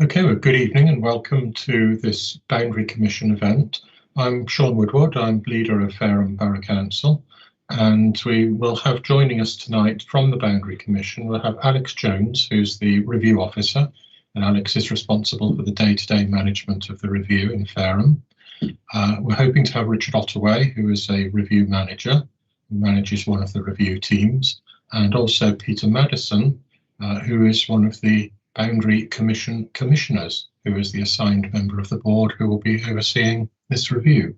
Okay, well, good evening and welcome to this Boundary Commission event. I'm Sean Woodward, I'm leader of Fareham Borough Council, and we will have joining us tonight from the Boundary Commission, we'll have Alex Jones, who's the review officer, and Alex is responsible for the day-to-day management of the review in Fareham. We're hoping to have Richard Ottaway, who is a review manager, who manages one of the review teams, and also Peter Madison, who is one of the Boundary Commission commissioners, who is the assigned member of the board who will be overseeing this review.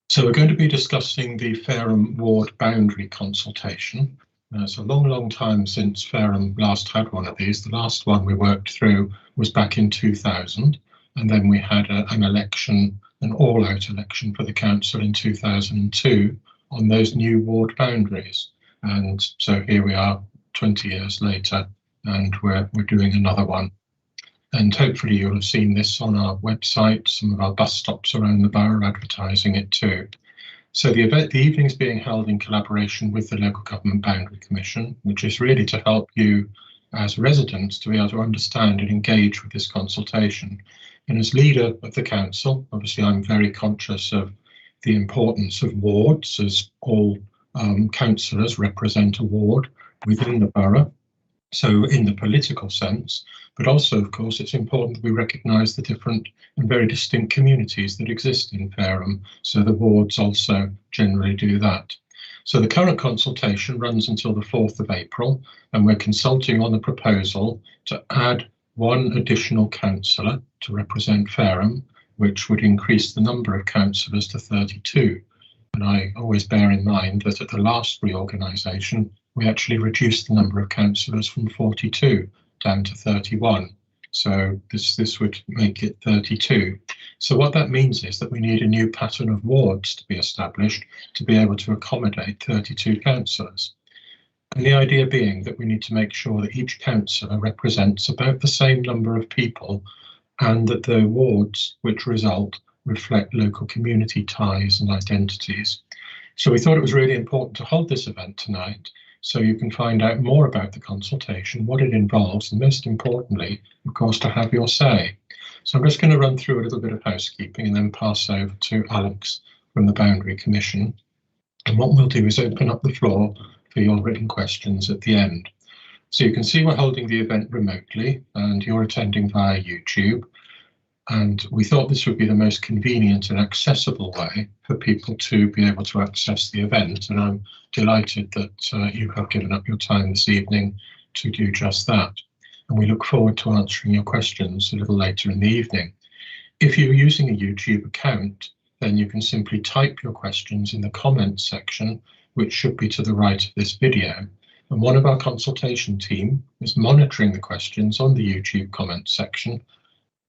So we're going to be discussing the Fareham ward boundary consultation. It's a long time since Fareham last had one of these. The last one we worked through was back in 2000, and then we had an election, an all-out election for the council in 2002 on those new ward boundaries. And so here we are 20 years later, and we're doing another one. And hopefully you'll have seen this on our website. Some of our bus stops around the borough are advertising it too. So the evening is being held in collaboration with the Local Government Boundary Commission, which is really to help you as residents to be able to understand and engage with this consultation. And as leader of the council, obviously I'm very conscious of the importance of wards, as all councillors represent a ward within the borough. So in the political sense, but also, of course, it's important that we recognise the different and very distinct communities that exist in Fareham. So the wards also generally do that. So the current consultation runs until the 4th of April, and we're consulting on the proposal to add one additional councillor to represent Fareham, which would increase the number of councillors to 32. And I always bear in mind that at the last reorganisation, we actually reduced the number of councillors from 42 down to 31. So this would make it 32. So what that means is that we need a new pattern of wards to be established to be able to accommodate 32 councillors. And the idea being that we need to make sure that each councillor represents about the same number of people, and that the wards which result reflect local community ties and identities. So we thought it was really important to hold this event tonight, so you can find out more about the consultation, what it involves, and most importantly, of course, to have your say. So I'm just going to run through a little bit of housekeeping and then pass over to Alex from the Boundary Commission. And what we'll do is open up the floor for your written questions at the end. So you can see we're holding the event remotely and you're attending via YouTube. And we thought this would be the most convenient and accessible way for people to be able to access the event. And I'm delighted that you have given up your time this evening to do just that. And we look forward to answering your questions a little later in the evening. If you're using a YouTube account, then you can simply type your questions in the comments section, which should be to the right of this video. And one of our consultation team is monitoring the questions on the YouTube comments section.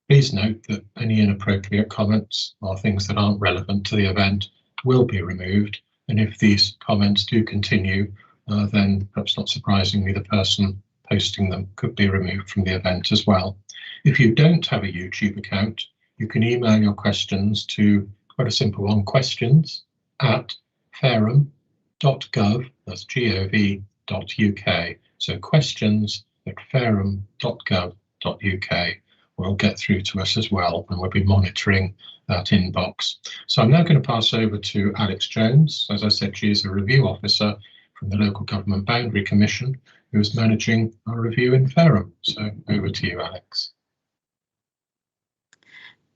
Please note that any inappropriate comments or things that aren't relevant to the event will be removed. And if these comments do continue, then perhaps not surprisingly, the person posting them could be removed from the event as well. If you don't have a YouTube account, you can email your questions to quite a simple one, questions@fareham.gov, that's gov.uk. So questions@fareham.gov.uk. will get through to us as well, and we'll be monitoring that inbox. So I'm now going to pass over to Alex Jones. As I said, she is a review officer from the Local Government Boundary Commission, who is managing our review in Fareham. So over to you, Alex.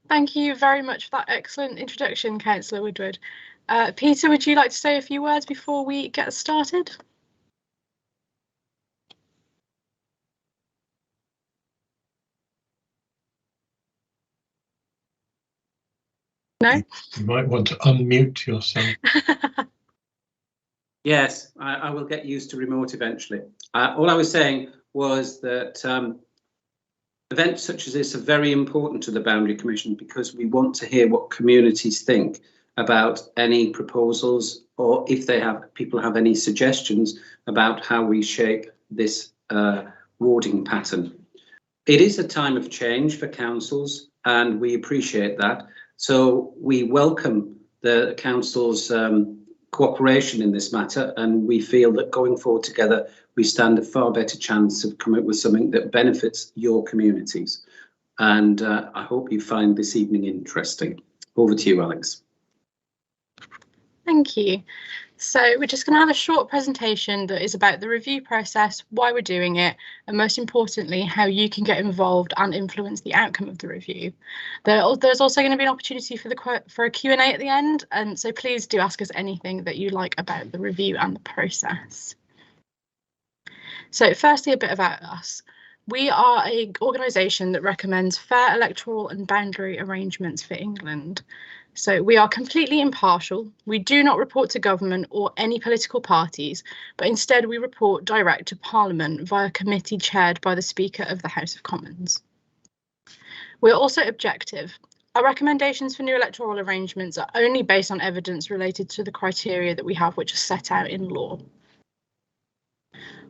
Thank you very much for that excellent introduction, Councillor Woodward. Peter, would you like to say a few words before we get started? No? You might want to unmute yourself. Yes, I will get used to remote eventually. All I was saying was that events such as this are very important to the Boundary Commission because we want to hear what communities think about any proposals, or if they have, people have any suggestions about how we shape this warding pattern. It is a time of change for councils, and we appreciate that. So we welcome the council's cooperation in this matter, and we feel that going forward together, we stand a far better chance of coming up with something that benefits your communities. And I hope you find this evening interesting. Over to you, Alex. Thank you. So we're just going to have a short presentation that is about the review process, why we're doing it, and most importantly, how you can get involved and influence the outcome of the review. There's also going to be an opportunity for a Q&A at the end, and so please do ask us anything that you like about the review and the process. So firstly, a bit about us. We are an organisation that recommends fair electoral and boundary arrangements for England. So we are completely impartial. We do not report to government or any political parties, but instead we report direct to Parliament via a committee chaired by the Speaker of the House of Commons. We're also objective. Our recommendations for new electoral arrangements are only based on evidence related to the criteria that we have, which are set out in law.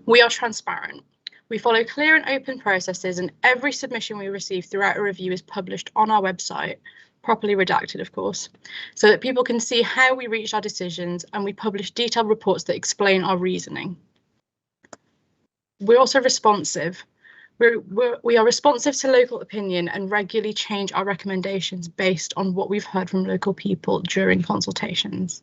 We are transparent. We follow clear and open processes, and every submission we receive throughout a review is published on our website, properly redacted, of course, so that people can see how we reached our decisions, and we publish detailed reports that explain our reasoning. We're also responsive. We are responsive to local opinion and regularly change our recommendations based on what we've heard from local people during consultations.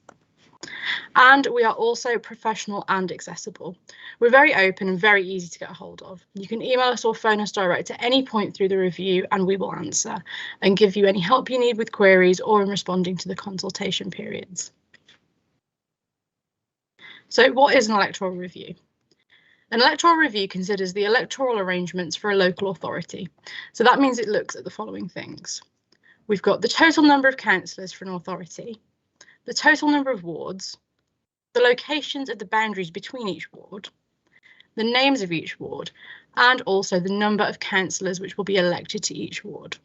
And we are also professional and accessible. We're very open and very easy to get a hold of. You can email us or phone us direct at any point through the review, and we will answer and give you any help you need with queries or in responding to the consultation periods. So what is an electoral review? An electoral review considers the electoral arrangements for a local authority. So that means it looks at the following things. We've got the total number of councillors for an authority, the total number of wards, the locations of the boundaries between each ward, the names of each ward, and also the number of councillors which will be elected to each ward.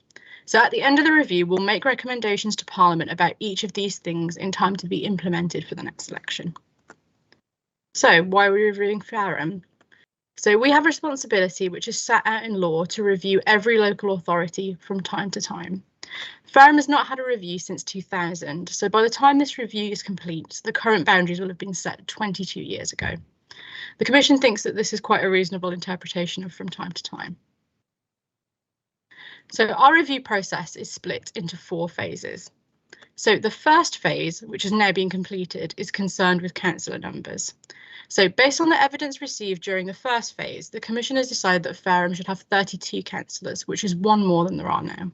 So at the end of the review, we'll make recommendations to Parliament about each of these things in time to be implemented for the next election. So why are we reviewing Fareham? So we have a responsibility which is set out in law to review every local authority from time to time. Fareham has not had a review since 2000, so by the time this review is complete, the current boundaries will have been set 22 years ago. The Commission thinks that this is quite a reasonable interpretation of from time to time. So our review process is split into 4 phases. So the first phase, which has now been completed, is concerned with councillor numbers. So based on the evidence received during the first phase, the Commission has decided that Fareham should have 32 councillors, which is 1 more than there are now.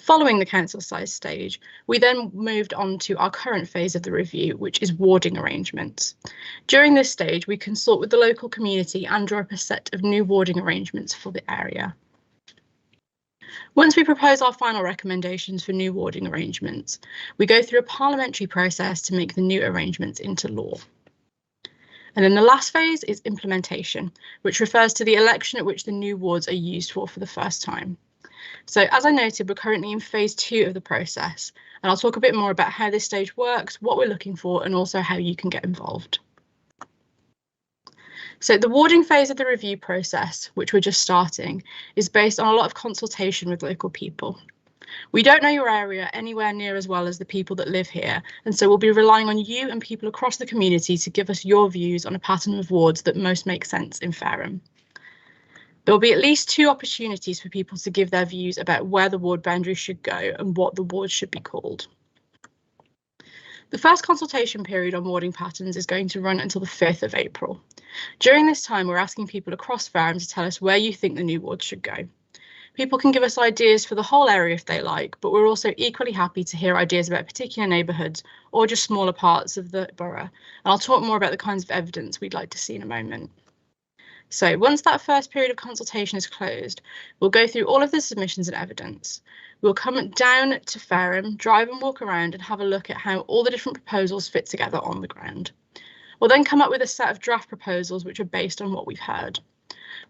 Following the council size stage, we then moved on to our current phase of the review, which is warding arrangements. During this stage, we consult with the local community and draw up a set of new warding arrangements for the area. Once we propose our final recommendations for new warding arrangements, we go through a parliamentary process to make the new arrangements into law. And then the last phase is implementation, which refers to the election at which the new wards are used for the first time. So as I noted, we're currently in phase 2 of the process, and I'll talk a bit more about how this stage works, what we're looking for, and also how you can get involved. So the warding phase of the review process, which we're just starting, is based on a lot of consultation with local people. We don't know your area anywhere near as well as the people that live here, and so we'll be relying on you and people across the community to give us your views on a pattern of wards that most make sense in Fareham. There will be at least 2 opportunities for people to give their views about where the ward boundaries should go and what the wards should be called. The first consultation period on warding patterns is going to run until the 5th of April. During this time, we're asking people across Fareham to tell us where you think the new wards should go. People can give us ideas for the whole area if they like, but we're also equally happy to hear ideas about particular neighbourhoods or just smaller parts of the borough. And I'll talk more about the kinds of evidence we'd like to see in a moment. So once that first period of consultation is closed, we'll go through all of the submissions and evidence. We'll come down to Fareham, drive and walk around and have a look at how all the different proposals fit together on the ground. We'll then come up with a set of draft proposals which are based on what we've heard.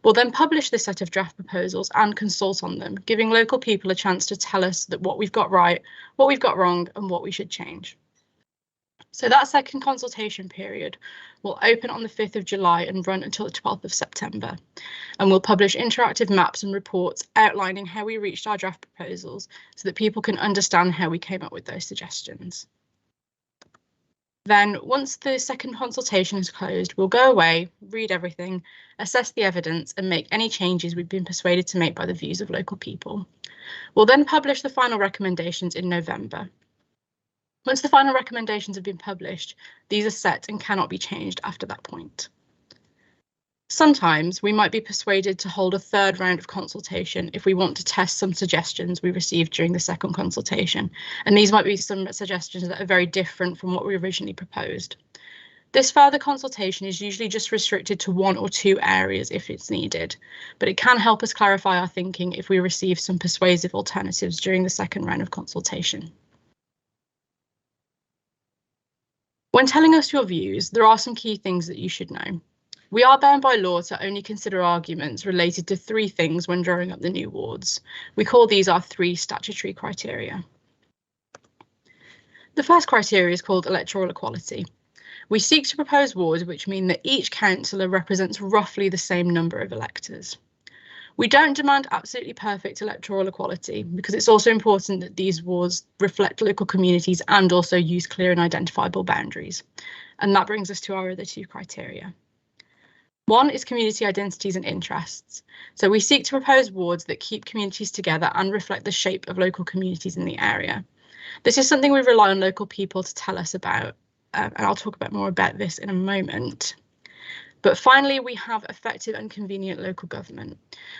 We'll then publish this set of draft proposals and consult on them, giving local people a chance to tell us that what we've got right, what we've got wrong, and what we should change. So that second consultation period will open on the 5th of July and run until the 12th of September. And we'll publish interactive maps and reports outlining how we reached our draft proposals so that people can understand how we came up with those suggestions. Then, once the second consultation is closed, we'll go away, read everything, assess the evidence, and make any changes we've been persuaded to make by the views of local people. We'll then publish the final recommendations in November. Once the final recommendations have been published, these are set and cannot be changed after that point. Sometimes we might be persuaded to hold a third round of consultation if we want to test some suggestions we received during the second consultation, and these might be some suggestions that are very different from what we originally proposed. This further consultation is usually just restricted to 1 or 2 areas if it's needed, but it can help us clarify our thinking if we receive some persuasive alternatives during the second round of consultation. When telling us your views, there are some key things that you should know. We are bound by law to only consider arguments related to 3 things when drawing up the new wards. We call these our 3 statutory criteria. The first criteria is called electoral equality. We seek to propose wards which mean that each councillor represents roughly the same number of electors. We don't demand absolutely perfect electoral equality because it's also important that these wards reflect local communities and also use clear and identifiable boundaries. And that brings us to our other 2 criteria. One is community identities and interests. So we seek to propose wards that keep communities together and reflect the shape of local communities in the area. This is something we rely on local people to tell us about, and I'll talk a bit more about this in a moment. But finally, we have effective and convenient local government.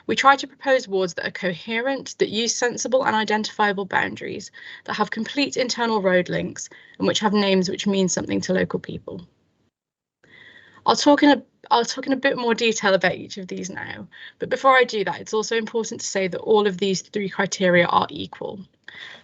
We try to propose wards that are coherent, that use sensible and identifiable boundaries, that have complete internal road links, and which have names which mean something to local people. I'll talk in a bit more detail about each of these now, but before I do that, it's also important to say that all of these 3 criteria are equal.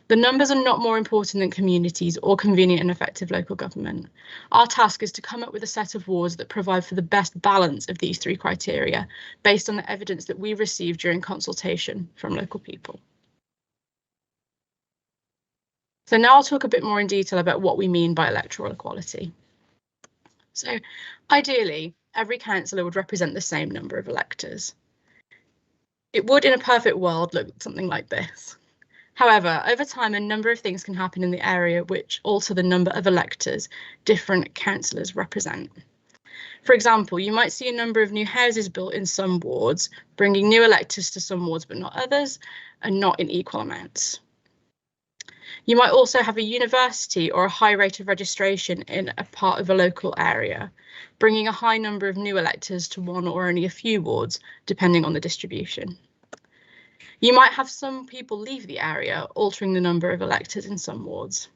The numbers are not more important than communities or convenient and effective local government. Our task is to come up with a set of wards that provide for the best balance of these 3 criteria based on the evidence that we received during consultation from local people. So now I'll talk a bit more in detail about what we mean by electoral equality. So ideally, every councillor would represent the same number of electors. It would, in a perfect world, look something like this. However, over time, a number of things can happen in the area which alter the number of electors different councillors represent. For example, you might see a number of new houses built in some wards, bringing new electors to some wards but not others, and not in equal amounts. You might also have a university or a high rate of registration in a part of a local area, bringing a high number of new electors to one or only a few wards, depending on the distribution. You might have some people leave the area, altering the number of electors in some wards.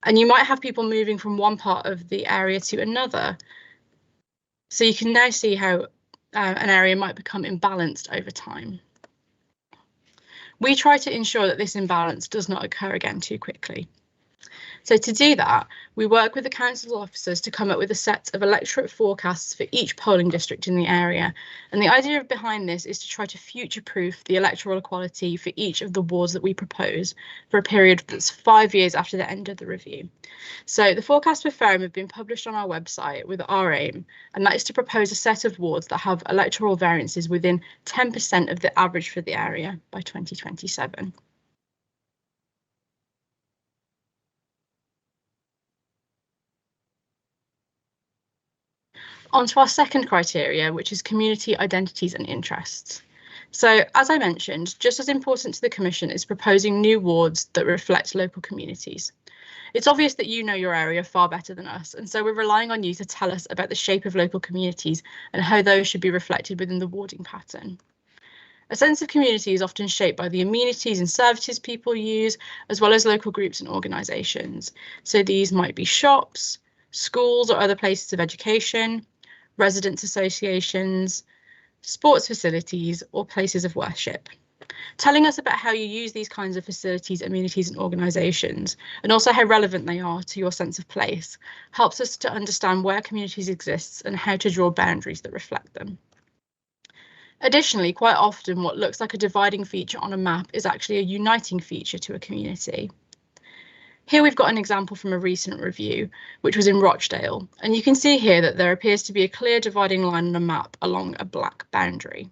And you might have people moving from one part of the area to another. So you can now see how an area might become imbalanced over time. We try to ensure that this imbalance does not occur again too quickly. So to do that, we work with the council officers to come up with a set of electorate forecasts for each polling district in the area. And the idea behind this is to try to future-proof the electoral equality for each of the wards that we propose for a period that's 5 years after the end of the review. So the forecasts for Fareham have been published on our website with our aim, and that is to propose a set of wards that have electoral variances within 10% of the average for the area by 2027. On to our second criteria, which is community identities and interests. So, as I mentioned, just as important to the Commission is proposing new wards that reflect local communities. It's obvious that you know your area far better than us, and so we're relying on you to tell us about the shape of local communities and how those should be reflected within the warding pattern. A sense of community is often shaped by the amenities and services people use, as well as local groups and organisations. So these might be shops, schools or other places of education, residents' associations, sports facilities, or places of worship. Telling us about how you use these kinds of facilities, amenities, and organisations, and also how relevant they are to your sense of place, helps us to understand where communities exist and how to draw boundaries that reflect them. Additionally, quite often what looks like a dividing feature on a map is actually a uniting feature to a community. Here we've got an example from a recent review, which was in Rochdale, and you can see here that there appears to be a clear dividing line on a map along a black boundary.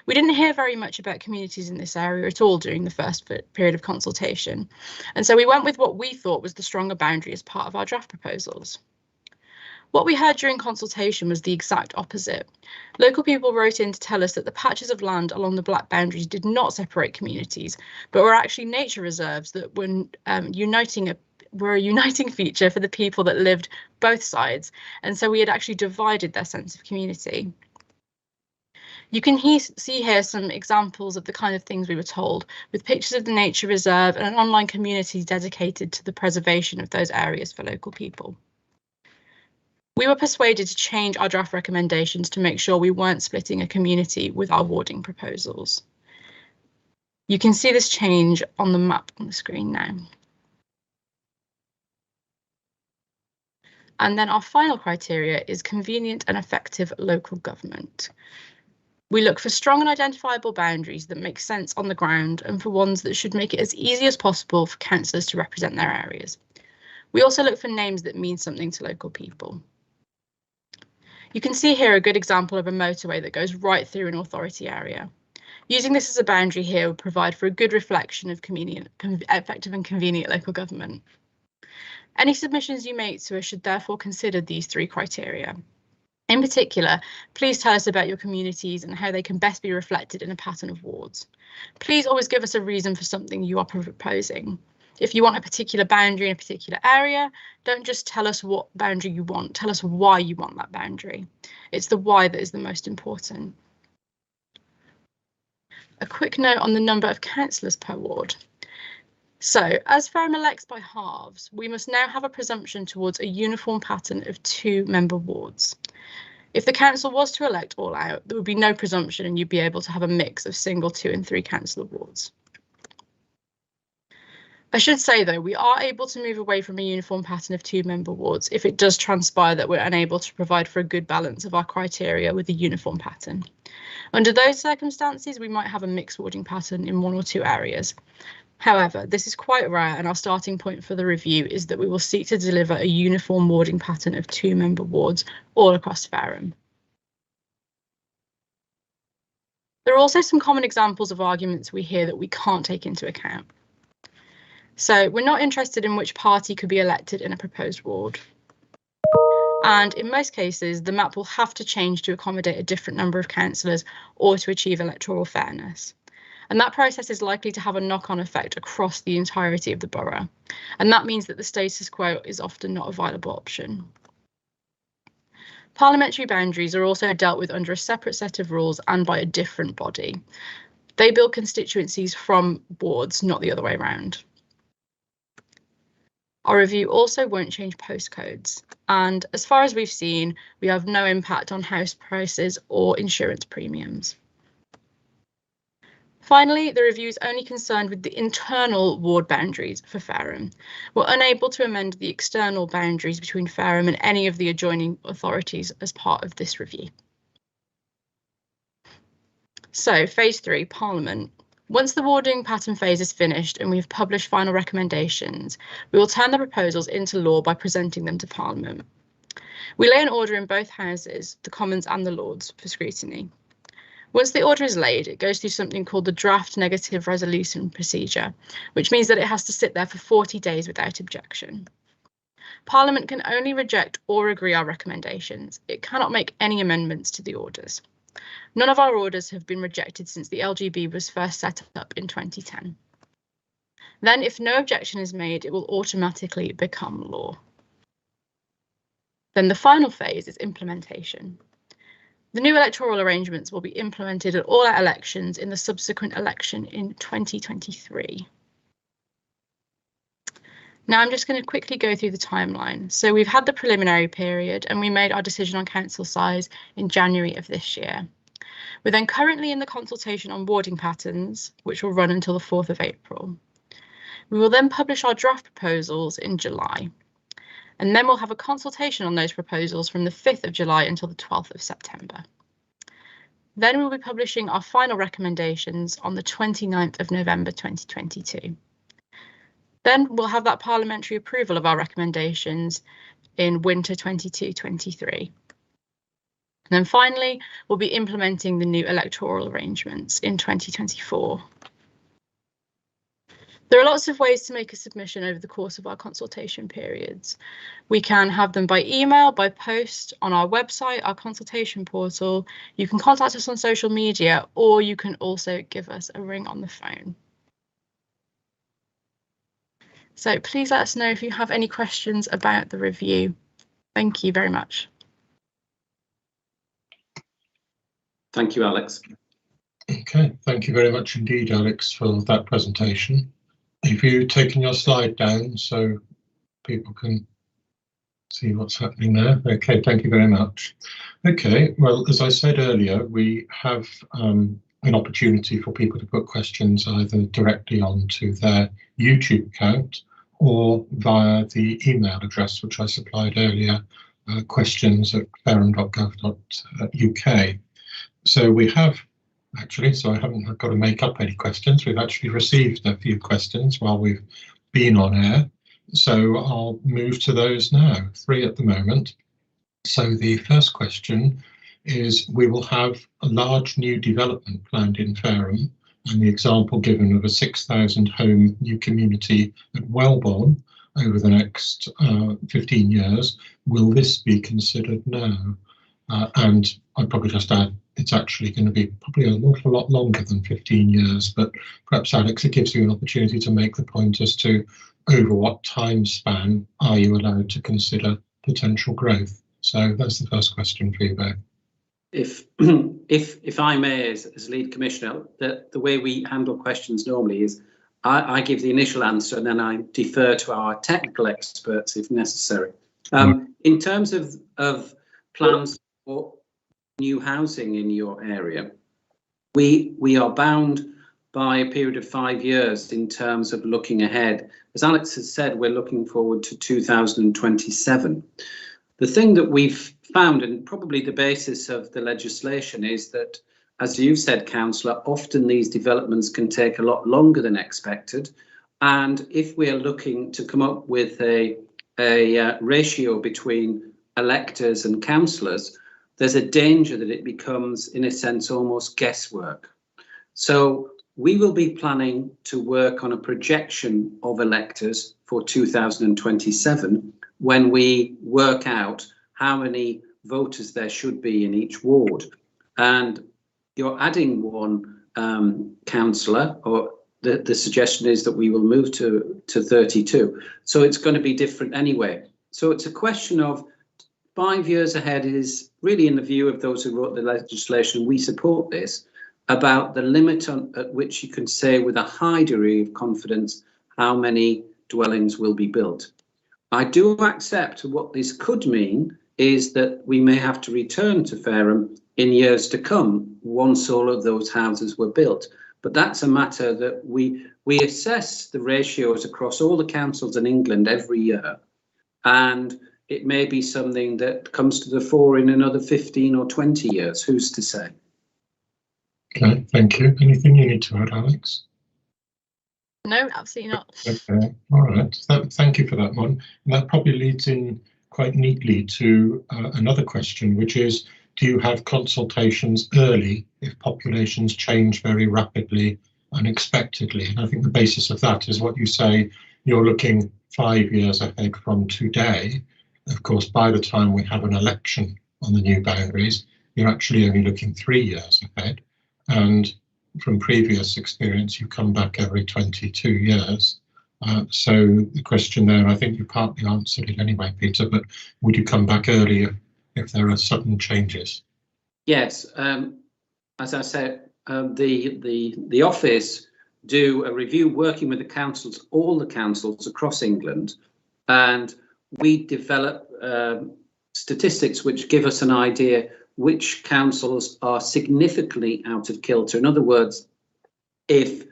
We didn't hear very much about communities in this area at all during the first period of consultation, and so we went with what we thought was the stronger boundary as part of our draft proposals. What we heard during consultation was the exact opposite. Local people wrote in to tell us that the patches of land along the black boundaries did not separate communities, but were actually nature reserves that were a uniting feature for the people that lived both sides, and so we had actually divided their sense of community. You can see here some examples of the kind of things we were told, with pictures of the nature reserve and an online community dedicated to the preservation of those areas for local people. We were persuaded to change our draft recommendations to make sure we weren't splitting a community with our warding proposals. You can see this change on the map on the screen now. And then our final criteria is convenient and effective local government. We look for strong and identifiable boundaries that make sense on the ground and for ones that should make it as easy as possible for councillors to represent their areas. We also look for names that mean something to local people. You can see here a good example of a motorway that goes right through an authority area. Using this as a boundary here would provide for a good reflection of effective and convenient local government. Any submissions you make to us should therefore consider these three criteria. In particular, please tell us about your communities and how they can best be reflected in a pattern of wards. Please always give us a reason for something you are proposing. If you want a particular boundary in a particular area, don't just tell us what boundary you want, tell us why you want that boundary. It's the why that is the most important. A quick note on the number of councillors per ward. So, as Fareham elects by halves, we must now have a presumption towards a uniform pattern of 2-member wards. If the council was to elect all out, there would be no presumption and you'd be able to have a mix of single, 2 and 3 councillor wards. I should say, though, we are able to move away from a uniform pattern of 2-member wards if it does transpire that we're unable to provide for a good balance of our criteria with a uniform pattern. Under those circumstances, we might have a mixed warding pattern in 1 or 2 areas. However, this is quite rare, and our starting point for the review is that we will seek to deliver a uniform warding pattern of 2-member wards all across Fareham. There are also some common examples of arguments we hear that we can't take into account. So we're not interested in which party could be elected in a proposed ward. And in most cases, the map will have to change to accommodate a different number of councillors or to achieve electoral fairness. And that process is likely to have a knock-on effect across the entirety of the borough. And that means that the status quo is often not a viable option. Parliamentary boundaries are also dealt with under a separate set of rules and by a different body. They build constituencies from wards, not the other way around. Our review also won't change postcodes, and as far as we've seen, we have no impact on house prices or insurance premiums. Finally, the review is only concerned with the internal ward boundaries for Fareham. We're unable to amend the external boundaries between Fareham and any of the adjoining authorities as part of this review. So, phase 3, Parliament. Once the warding pattern phase is finished and we've published final recommendations, we will turn the proposals into law by presenting them to Parliament. We lay an order in both houses, the Commons and the Lords, for scrutiny. Once the order is laid, it goes through something called the draft negative resolution procedure, which means that it has to sit there for 40 days without objection. Parliament can only reject or agree our recommendations. It cannot make any amendments to the orders. None of our orders have been rejected since the LGB was first set up in 2010. Then, if no objection is made, it will automatically become law. Then the final phase is implementation. The new electoral arrangements will be implemented at all our elections in the subsequent election in 2023. Now I'm just going to quickly go through the timeline. So we've had the preliminary period and we made our decision on council size in January of this year. We're then currently in the consultation on warding patterns, which will run until the 4th of April. We will then publish our draft proposals in July. And then we'll have a consultation on those proposals from the 5th of July until the 12th of September. Then we'll be publishing our final recommendations on the 29th of November 2022. Then we'll have that parliamentary approval of our recommendations in winter 22-23. And then finally, we'll be implementing the new electoral arrangements in 2024. There are lots of ways to make a submission over the course of our consultation periods. We can have them by email, by post, on our website, our consultation portal. You can contact us on social media, or you can also give us a ring on the phone. So please let us know if you have any questions about the review. Thank you very much. Thank you, Alex. Okay, thank you very much indeed, Alex, for that presentation. Have you taken your slide down so people can see what's happening there? Okay, thank you very much. Okay, well, as I said earlier, we have an opportunity for people to put questions either directly onto their YouTube account or via the email address which I supplied earlier, questions@fareham.gov.uk. So we have actually, so I haven't got to make up any questions. We've actually received a few questions while we've been on air. So I'll move to those now, 3 at the moment. So the first question is, we will have a large new development planned in Fareham, and the example given of a 6,000 home new community at Wellbourne over the next 15 years. Will this be considered now? And I'd probably just add, it's actually going to be probably an awful lot longer than 15 years, but perhaps, Alex, it gives you an opportunity to make the point as to over what time span are you allowed to consider potential growth? So that's the first question for you, Beck. If I may, as lead commissioner, the way we handle questions normally is I give the initial answer and then I defer to our technical experts if necessary. In terms of plans for new housing in your area, we are bound by a period of 5 years in terms of looking ahead. As Alex has said, we're looking forward to 2027. The thing that we've found, and probably the basis of the legislation, is that, as you've said, Councillor, often these developments can take a lot longer than expected. And if we're looking to come up with a ratio between electors and councillors, there's a danger that it becomes, in a sense, almost guesswork. So we will be planning to work on a projection of electors for 2027 when we work out how many voters there should be in each ward. And you're adding one councillor, or the suggestion is that we will move to 32. So it's going to be different anyway. So it's a question of 5 years ahead is really, in the view of those who wrote the legislation, we support this, about the limit at which you can say with a high degree of confidence how many dwellings will be built. I do accept what this could mean is that we may have to return to Fareham in years to come once all of those houses were built. But that's a matter that we assess the ratios across all the councils in England every year, and it may be something that comes to the fore in another 15 or 20 years. Who's to say? Okay, thank you. Anything you need to add, Alex? No, absolutely not. Okay, all right. Thank you for that one. And that probably leads in quite neatly to another question, which is, do you have consultations early if populations change very rapidly, unexpectedly? And I think the basis of that is what you say, you're looking 5 years ahead from today. Of course, by the time we have an election on the new boundaries, you're actually only looking 3 years ahead. And from previous experience, you come back every 22 years. So the question there, I think you partly answered it anyway, Peter, but would you come back early if there are sudden changes? Yes, as I said, the office do a review working with the councils, all the councils across England, and we develop statistics which give us an idea which councils are significantly out of kilter. In other words, if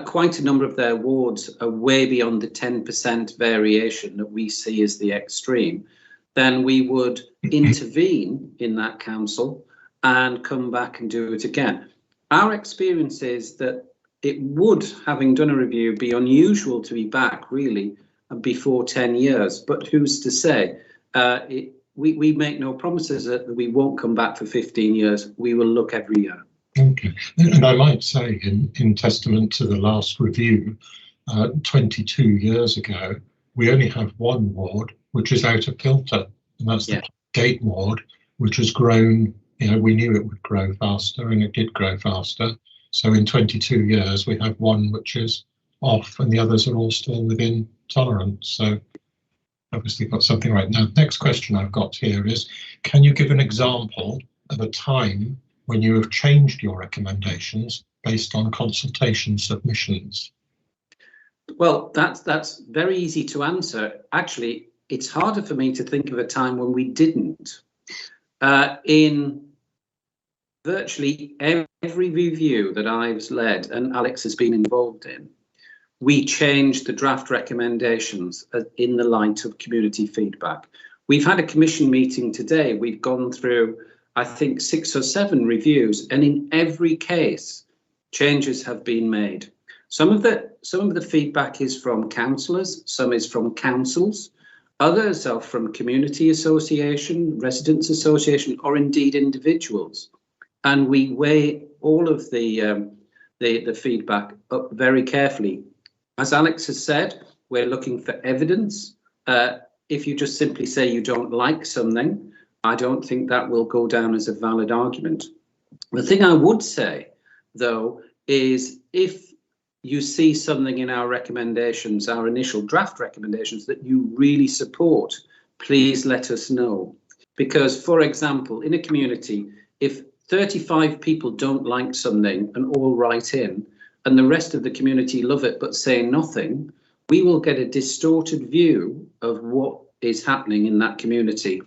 quite a number of their wards are way beyond the 10% variation that we see as the extreme, then we would intervene in that council and come back and do it again. Our experience is that it would, having done a review, be unusual to be back really before 10 years, but who's to say? we make no promises that we won't come back for 15 years. We will look every year. Okay, and I might say in testament to the last review, 22 years ago, we only have one ward which is out of kilter, and that's the Gate ward, which has grown. You know, we knew it would grow faster, and it did grow faster. So in 22 years, we have one which is off, and the others are all still within tolerance. So obviously got something right. Now, next question I've got here is, can you give an example of a time when you have changed your recommendations based on consultation submissions? Well, that's very easy to answer. Actually, it's harder for me to think of a time when we didn't. In virtually every review that I've led and Alex has been involved in, we changed the draft recommendations in the light of community feedback. We've had a commission meeting today. We've gone through, I think, 6 or 7 reviews, and in every case, changes have been made. Some of the feedback is from councillors, some is from councils, others are from community association, residents association, or indeed individuals. And we weigh all of the feedback up very carefully. As Alex has said, we're looking for evidence. If you just simply say you don't like something, I don't think that will go down as a valid argument. The thing I would say, though, is if you see something in our recommendations, our initial draft recommendations, that you really support, please let us know. Because, for example, in a community, if 35 people don't like something and all write in, and the rest of the community love it but say nothing, we will get a distorted view of what is happening in that community.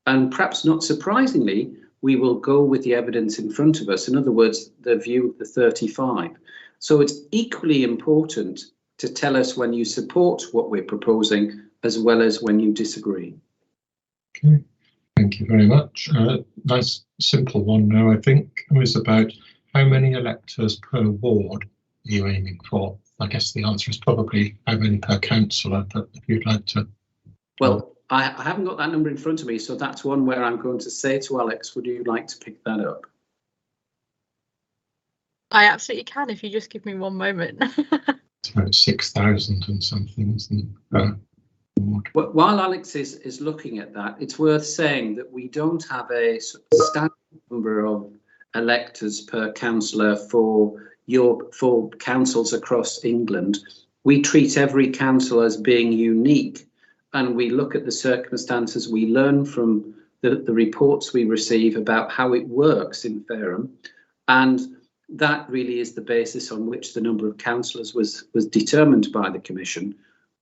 And perhaps not surprisingly, we will go with the evidence in front of us. In other words, the view of the 35. So it's equally important to tell us when you support what we're proposing, as well as when you disagree. Okay, thank you very much. Nice simple one now, I think, was about how many electors per ward are you aiming for? I guess the answer is probably how many per councillor, but if you'd like to. Well, I haven't got that number in front of me, so that's one where I'm going to say to Alex, would you like to pick that up? I absolutely can, if you just give me one moment. It's about 6,000 and something, isn't it? While Alex is looking at that, it's worth saying that we don't have a standard number of electors per councillor for councils across England. We treat every council as being unique, and we look at the circumstances. We learn from the reports we receive about how it works in Fareham, and that really is the basis on which the number of councillors was determined by the Commission,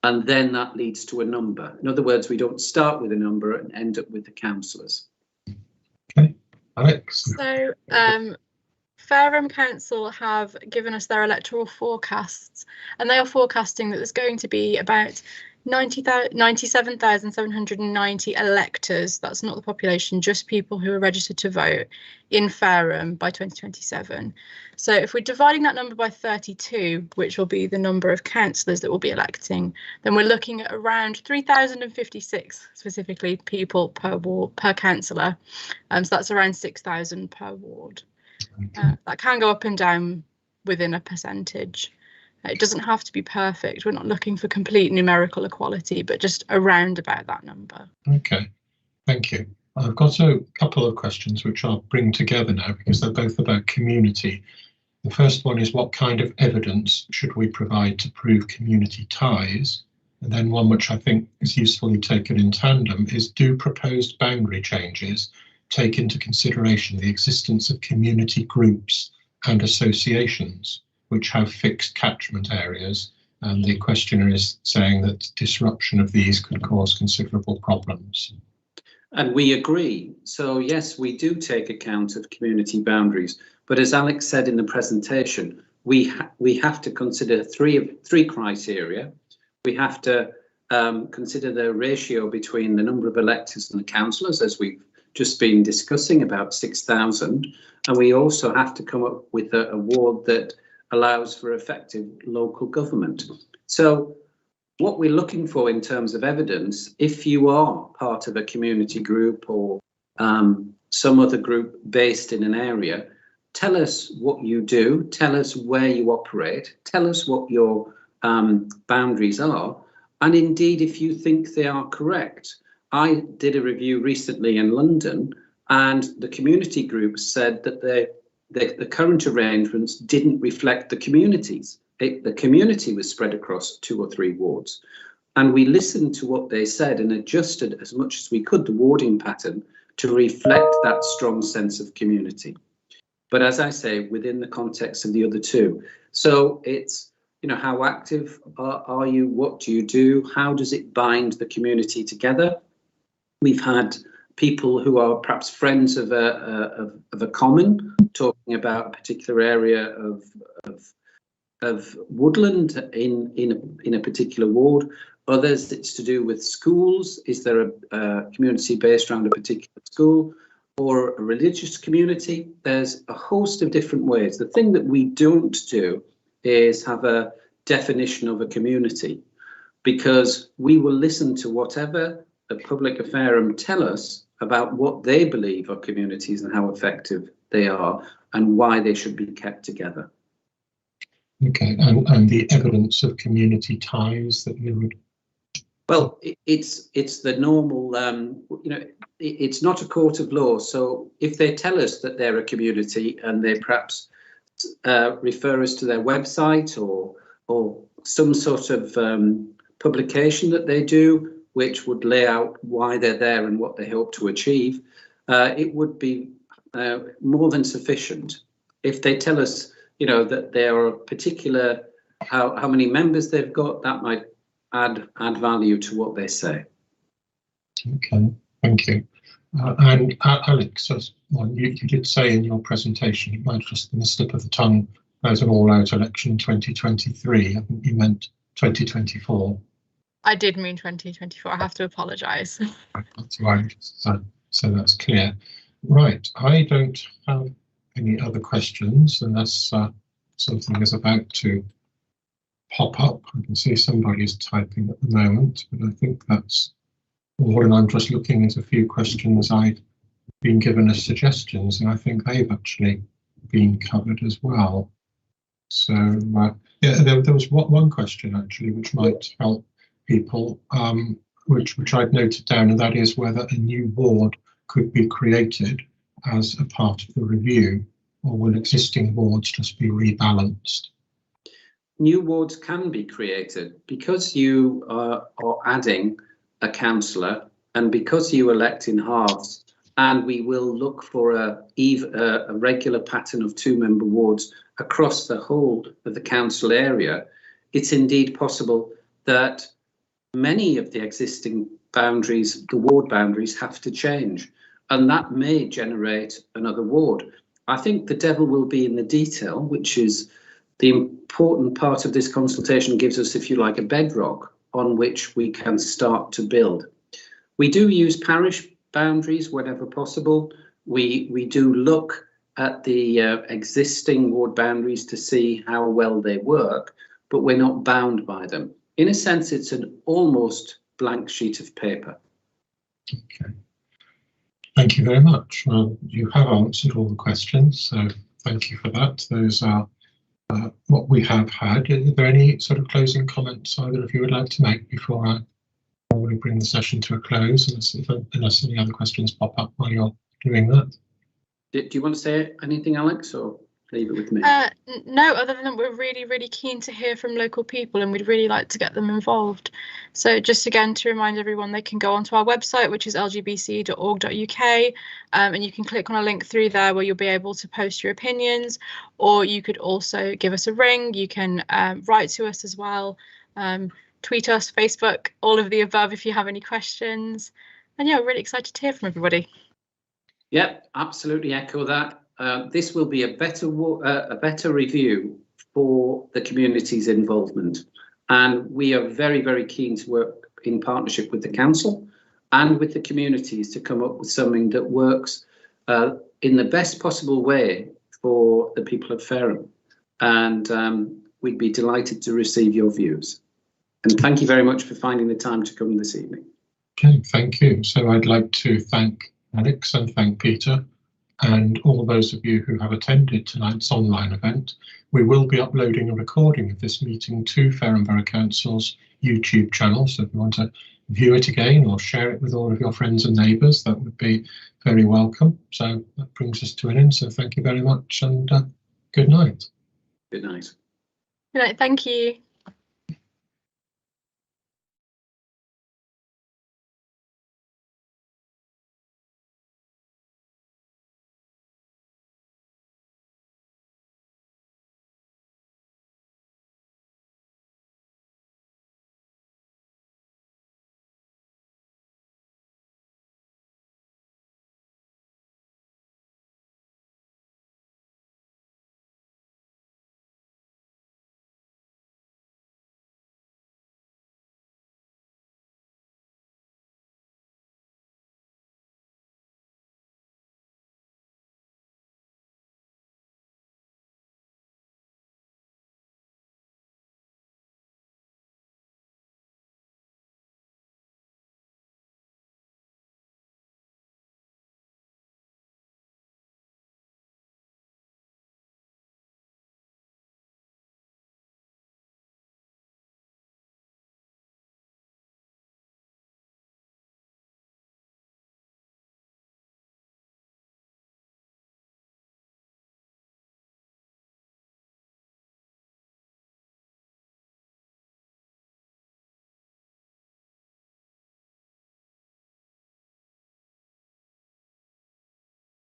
and then that leads to a number. In other words, we don't start with a number and end up with the councillors. Okay, Alex. So Fareham Council have given us their electoral forecasts, and they are forecasting that there's going to be about 97,790 electors, that's not the population, just people who are registered to vote in Fareham by 2027. So if we're dividing that number by 32, which will be the number of councillors that will be electing, then we're looking at around 3,056 specifically people per ward, per councillor. So that's around 6,000 per ward. That can go up and down within a percentage. It doesn't have to be perfect. We're not looking for complete numerical equality, but just around about that number. Okay, thank you. I've got a couple of questions which I'll bring together now because they're both about community. The first one is, what kind of evidence should we provide to prove community ties? And then one which I think is usefully taken in tandem is, do proposed boundary changes take into consideration the existence of community groups and associations which have fixed catchment areas? And the questioner is saying that disruption of these could cause considerable problems. And we agree. So yes, we do take account of community boundaries. But as Alex said in the presentation, we have to consider three criteria. We have to consider the ratio between the number of electors and the councillors, as we've just been discussing, about 6,000. And we also have to come up with a ward that allows for effective local government. So what we're looking for in terms of evidence, if you are part of a community group or some other group based in an area, tell us what you do, tell us where you operate, tell us what your boundaries are, and indeed if you think they are correct. I did a review recently in London, and the community group said that the current arrangements didn't reflect the communities. The community was spread across 2 or 3 wards, and we listened to what they said and adjusted as much as we could the warding pattern to reflect that strong sense of community. But as I say, within the context of the other 2. So it's, you know, how active are you? What do you do? How does it bind the community together? We've had people who are perhaps friends of a common talking about a particular area of woodland in a particular ward. Others, it's to do with schools. Is there a community based around a particular school or a religious community? There's a host of different ways. The thing that we don't do is have a definition of a community, because we will listen to whatever the public affairs tell us about what they believe are communities and how effective they are and why they should be kept together. Okay, and the evidence of community ties that you would... Well, it's the normal, you know, it's not a court of law. So if they tell us that they're a community and they perhaps refer us to their website or some sort of publication that they do, which would lay out why they're there and what they hope to achieve, it would be more than sufficient. If they tell us, you know, that they are a particular, how many members they've got, that might add value to what they say. Okay, thank you. And Alex, well, you did say in your presentation, it might just been a slip of the tongue, there's an all-out election in 2023. I think you meant 2024. I did mean 2024. I have to apologise. That's right. So that's clear. Right. I don't have any other questions unless something is about to pop up. I can see somebody's typing at the moment, but I think that's all. And I'm just looking at a few questions I've been given as suggestions, and I think they've actually been covered as well. So yeah, there was one question actually which might help people, which I've noted down, and that is whether a new ward could be created as a part of the review, or will existing wards just be rebalanced? New wards can be created because you are adding a councillor, and because you elect in halves, and we will look for a regular pattern of 2-member wards across the whole of the council area. It's indeed possible that many of the existing boundaries, the ward boundaries, have to change, and that may generate another ward. I think the devil will be in the detail, which is the important part of this consultation. Gives us, if you like, a bedrock on which we can start to build. We do use parish boundaries whenever possible. We do look at the existing ward boundaries to see how well they work, but we're not bound by them. In a sense, it's an almost blank sheet of paper. Okay. Thank you very much. Well, you have answered all the questions, so thank you for that. Those are what we have had. Are there any sort of closing comments either of you would like to make before we bring the session to a close, unless any other questions pop up while you're doing that? Do you want to say anything, Alex, or leave it with me? No, other than we're really, really keen to hear from local people, and we'd really like to get them involved. So just again to remind everyone, they can go onto our website, which is lgbc.org.uk, and you can click on a link through there where you'll be able to post your opinions, or you could also give us a ring. You can write to us as well, tweet us, Facebook, all of the above if you have any questions. And yeah, we're really excited to hear from everybody. Yeah, absolutely echo that. This will be a better review for the community's involvement, and we are very, very keen to work in partnership with the council and with the communities to come up with something that works in the best possible way for the people of Fareham, and we'd be delighted to receive your views. And thank you very much for finding the time to come this evening. Okay, thank you. So I'd like to thank Alex and thank Peter and all those of you who have attended tonight's online event. We will be uploading a recording of this meeting to Fareham Borough Council's YouTube channel, so if you want to view it again or share it with all of your friends and neighbours, that would be very welcome. So that brings us to an end, so thank you very much and good night. Good night. Good night, thank you.